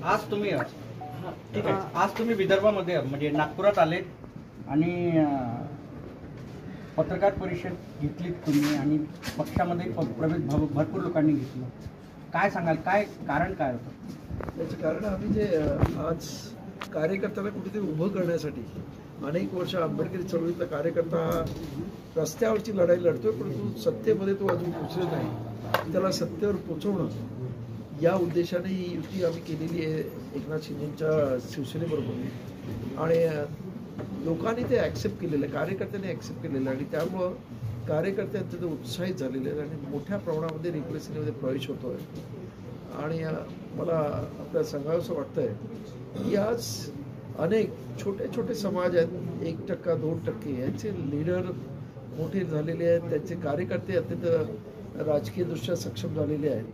आज तुम्ही ठीक आहे, आज तुम्ही विदर्भामध्ये म्हणजे नागपुरात आलेत आणि पत्रकार परिषद घेतलीत तुम्ही आणि पक्षामध्ये प्रवेश भरपूर लोकांनी घेतलं. काय सांगाल, काय कारण काय होतं? त्याचं कारण आम्ही जे आज कार्यकर्त्याला कुठेतरी उभं करण्यासाठी अनेक वर्ष आंबेडकरी चळवळीतला कार्यकर्ता रस्त्यावरची लढाई लढतोय, परंतु सत्तेमध्ये तो अजून पोचलेला नाही. त्याला सत्तेवर पोचवणं या उद्देशाने ही युती आम्ही केलेली आहे एकनाथ शिंदेंच्या शिवसेनेबरोबर. आणि लोकांनी ते ॲक्सेप्ट केलेलं आहे, कार्यकर्त्यांनी ॲक्सेप्ट केलेलं आहे आणि त्यामुळं कार्यकर्ते अत्यंत उत्साहित झालेले आहेत आणि मोठ्या प्रमाणामध्ये रेग्युलेशनमध्ये प्रवेश होतो आहे. आणि मला आपल्याला सांगावंसं वाटतं आहे की आज अनेक छोटे छोटे समाज आहेत, 1% 2% यांचे लीडर मोठे झालेले आहेत, त्यांचे कार्यकर्ते अत्यंत राजकीयदृष्ट्या सक्षम झालेले आहेत.